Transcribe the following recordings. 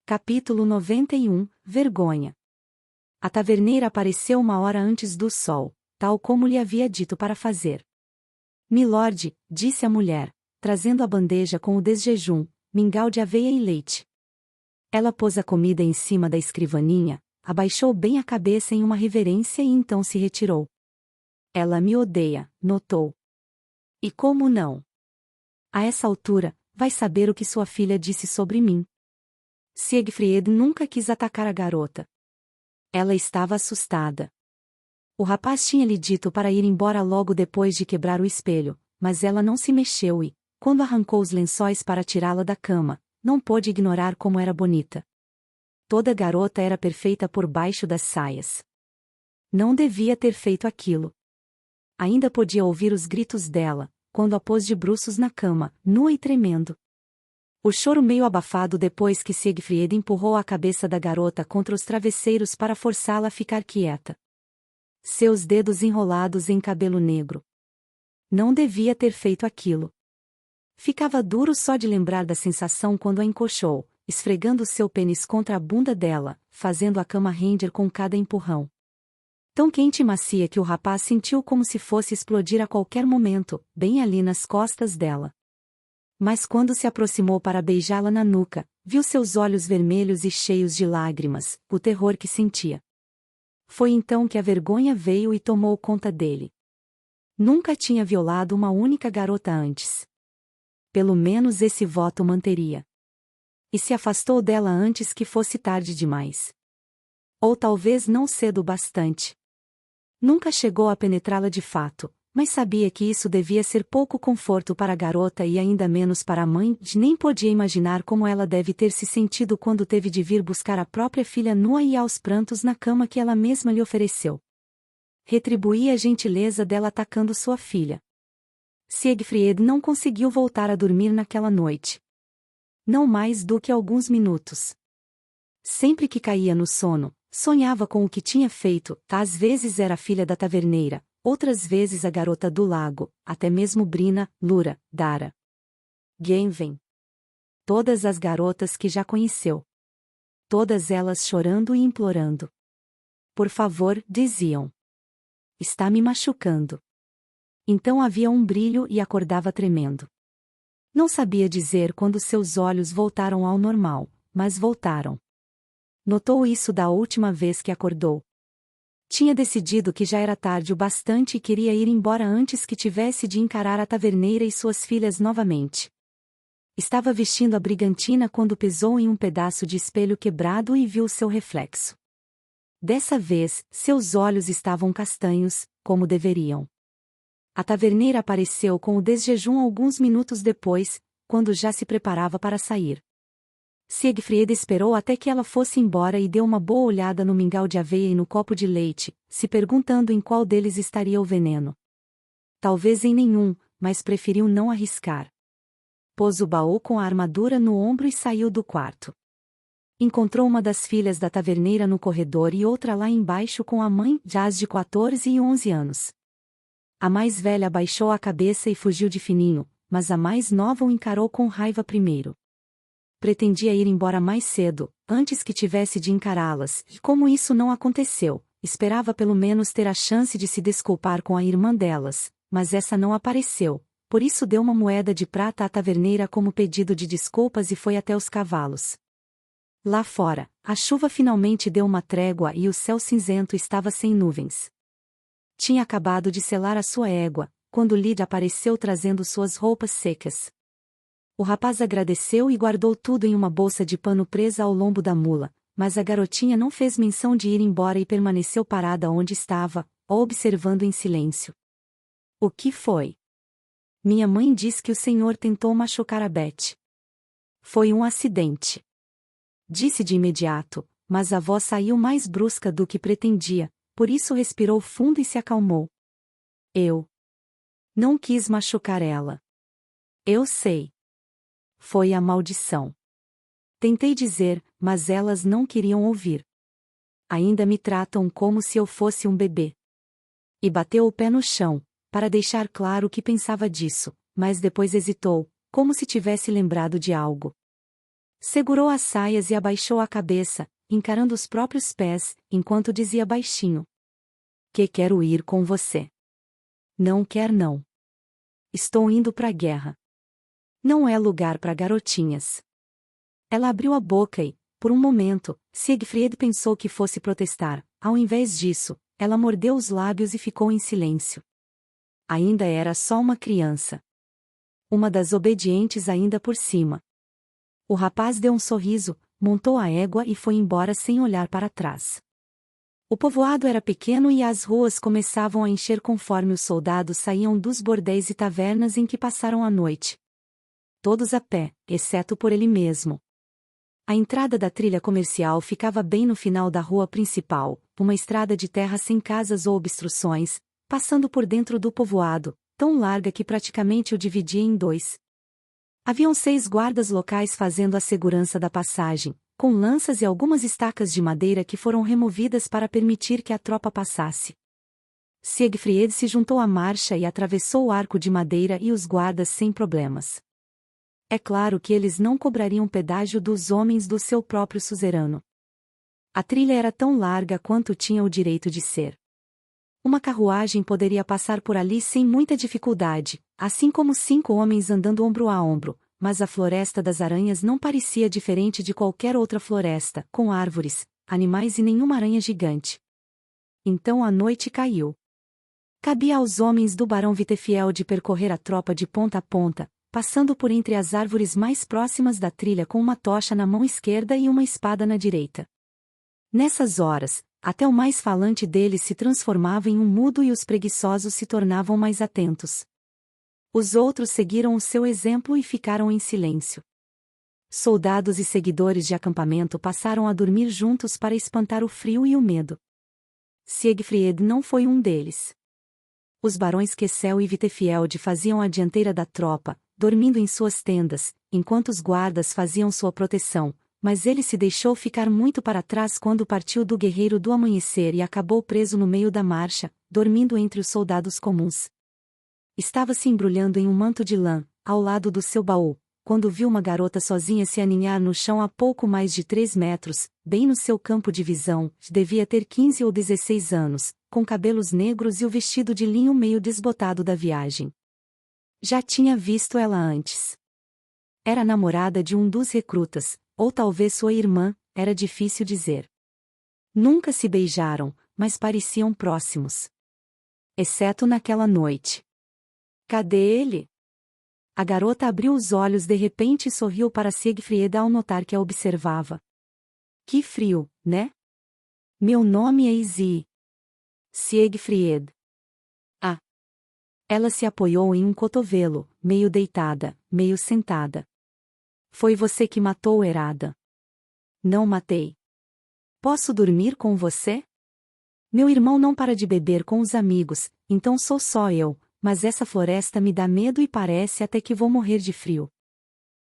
Capítulo 91 Vergonha. A taverneira apareceu 1 hora antes do sol, tal como lhe havia dito para fazer. Milord, disse a mulher, trazendo a bandeja com o desjejum, mingau de aveia e leite. Ela pôs a comida em cima da escrivaninha, abaixou bem a cabeça em uma reverência e então se retirou. Ela me odeia, notou. E como não? A essa altura, vai saber o que sua filha disse sobre mim. Siegfried nunca quis atacar a garota. Ela estava assustada. O rapaz tinha lhe dito para ir embora logo depois de quebrar o espelho, mas ela não se mexeu e, quando arrancou os lençóis para tirá-la da cama, não pôde ignorar como era bonita. Toda garota era perfeita por baixo das saias. Não devia ter feito aquilo. Ainda podia ouvir os gritos dela, quando a pôs de bruços na cama, nua e tremendo. O choro meio abafado depois que Siegfried empurrou a cabeça da garota contra os travesseiros para forçá-la a ficar quieta. Seus dedos enrolados em cabelo negro. Não devia ter feito aquilo. Ficava duro só de lembrar da sensação quando a encoxou, esfregando seu pênis contra a bunda dela, fazendo a cama render com cada empurrão. Tão quente e macia que o rapaz sentiu como se fosse explodir a qualquer momento, bem ali nas costas dela. Mas quando se aproximou para beijá-la na nuca, viu seus olhos vermelhos e cheios de lágrimas, o terror que sentia. Foi então que a vergonha veio e tomou conta dele. Nunca tinha violado uma única garota antes. Pelo menos esse voto manteria. E se afastou dela antes que fosse tarde demais. Ou talvez não cedo o bastante. Nunca chegou a penetrá-la de fato, mas sabia que isso devia ser pouco conforto para a garota e ainda menos para a mãe, nem podia imaginar como ela deve ter se sentido quando teve de vir buscar a própria filha nua e aos prantos na cama que ela mesma lhe ofereceu. Retribuía a gentileza dela atacando sua filha. Siegfried não conseguiu voltar a dormir naquela noite. Não mais do que alguns minutos. Sempre que caía no sono, sonhava com o que tinha feito, às vezes era a filha da taverneira, outras vezes a garota do lago, até mesmo Brina, Lura, Dara. Genven. Todas as garotas que já conheceu. Todas elas chorando e implorando. Por favor, diziam. Está me machucando. Então havia um brilho e acordava tremendo. Não sabia dizer quando seus olhos voltaram ao normal, mas voltaram. Notou isso da última vez que acordou. Tinha decidido que já era tarde o bastante e queria ir embora antes que tivesse de encarar a taverneira e suas filhas novamente. Estava vestindo a brigantina quando pisou em um pedaço de espelho quebrado e viu seu reflexo. Dessa vez, seus olhos estavam castanhos, como deveriam. A taverneira apareceu com o desjejum alguns minutos depois, quando já se preparava para sair. Siegfried esperou até que ela fosse embora e deu uma boa olhada no mingau de aveia e no copo de leite, se perguntando em qual deles estaria o veneno. Talvez em nenhum, mas preferiu não arriscar. Pôs o baú com a armadura no ombro e saiu do quarto. Encontrou uma das filhas da taverneira no corredor e outra lá embaixo com a mãe, já de 14 e 11 anos. A mais velha abaixou a cabeça e fugiu de fininho, mas a mais nova o encarou com raiva primeiro. Pretendia ir embora mais cedo, antes que tivesse de encará-las, e como isso não aconteceu, esperava pelo menos ter a chance de se desculpar com a irmã delas, mas essa não apareceu, por isso deu uma moeda de prata à taverneira como pedido de desculpas e foi até os cavalos. Lá fora, a chuva finalmente deu uma trégua e o céu cinzento estava sem nuvens. Tinha acabado de selar a sua égua, quando Lyd apareceu trazendo suas roupas secas. O rapaz agradeceu e guardou tudo em uma bolsa de pano presa ao lombo da mula, mas a garotinha não fez menção de ir embora e permaneceu parada onde estava, observando em silêncio. O que foi? Minha mãe diz que o senhor tentou machucar a Beth. Foi um acidente. Disse de imediato, mas a voz saiu mais brusca do que pretendia, por isso respirou fundo e se acalmou. Eu não quis machucar ela. Eu sei. Foi a maldição. Tentei dizer, mas elas não queriam ouvir. Ainda me tratam como se eu fosse um bebê. E bateu o pé no chão, para deixar claro o que pensava disso, mas depois hesitou, como se tivesse lembrado de algo. Segurou as saias e abaixou a cabeça, encarando os próprios pés, enquanto dizia baixinho: Que quero ir com você. Não quer não. Estou indo pra guerra. Não é lugar para garotinhas. Ela abriu a boca e, por um momento, Siegfried pensou que fosse protestar. Ao invés disso, ela mordeu os lábios e ficou em silêncio. Ainda era só uma criança. Uma das obedientes ainda por cima. O rapaz deu um sorriso, montou a égua e foi embora sem olhar para trás. O povoado era pequeno e as ruas começavam a encher conforme os soldados saíam dos bordéis e tavernas em que passaram a noite. Todos a pé, exceto por ele mesmo. A entrada da trilha comercial ficava bem no final da rua principal, uma estrada de terra sem casas ou obstruções, passando por dentro do povoado, tão larga que praticamente o dividia em dois. Haviam 6 guardas locais fazendo a segurança da passagem, com lanças e algumas estacas de madeira que foram removidas para permitir que a tropa passasse. Siegfried se juntou à marcha e atravessou o arco de madeira e os guardas sem problemas. É claro que eles não cobrariam pedágio dos homens do seu próprio suzerano. A trilha era tão larga quanto tinha o direito de ser. Uma carruagem poderia passar por ali sem muita dificuldade, assim como 5 homens andando ombro a ombro, mas a Floresta das Aranhas não parecia diferente de qualquer outra floresta, com árvores, animais e nenhuma aranha gigante. Então a noite caiu. Cabia aos homens do Barão Vitefiel de percorrer a tropa de ponta a ponta, passando por entre as árvores mais próximas da trilha com uma tocha na mão esquerda e uma espada na direita. Nessas horas, até o mais falante deles se transformava em um mudo e os preguiçosos se tornavam mais atentos. Os outros seguiram o seu exemplo e ficaram em silêncio. Soldados e seguidores de acampamento passaram a dormir juntos para espantar o frio e o medo. Siegfried não foi um deles. Os barões Kessel e Vitefield faziam a dianteira da tropa, dormindo em suas tendas, enquanto os guardas faziam sua proteção, mas ele se deixou ficar muito para trás quando partiu do guerreiro do amanhecer e acabou preso no meio da marcha, dormindo entre os soldados comuns. Estava se embrulhando em um manto de lã, ao lado do seu baú, quando viu uma garota sozinha se aninhar no chão a pouco mais de 3 metros, bem no seu campo de visão. Devia ter 15 ou 16 anos, com cabelos negros e o vestido de linho meio desbotado da viagem. Já tinha visto ela antes. Era namorada de um dos recrutas, ou talvez sua irmã, era difícil dizer. Nunca se beijaram, mas pareciam próximos. Exceto naquela noite. Cadê ele? A garota abriu os olhos de repente e sorriu para Siegfried ao notar que a observava. Que frio, né? Meu nome é Izzy. Siegfried. Ah. Ela se apoiou em um cotovelo, meio deitada, meio sentada. Foi você que matou Herada. Não matei. Posso dormir com você? Meu irmão não para de beber com os amigos, então sou só eu. Mas essa floresta me dá medo e parece até que vou morrer de frio.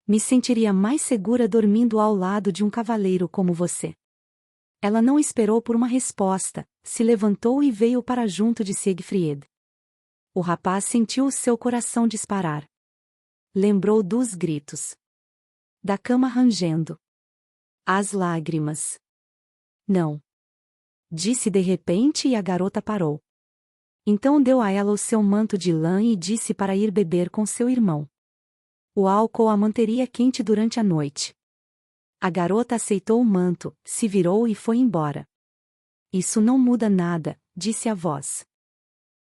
Me sentiria mais segura dormindo ao lado de um cavaleiro como você. Ela não esperou por uma resposta, se levantou e veio para junto de Siegfried. O rapaz sentiu o seu coração disparar. Lembrou dos gritos. Da cama rangendo. As lágrimas. Não. Disse de repente e a garota parou. Então deu a ela o seu manto de lã e disse para ir beber com seu irmão. O álcool a manteria quente durante a noite. A garota aceitou o manto, se virou e foi embora. Isso não muda nada, disse a voz.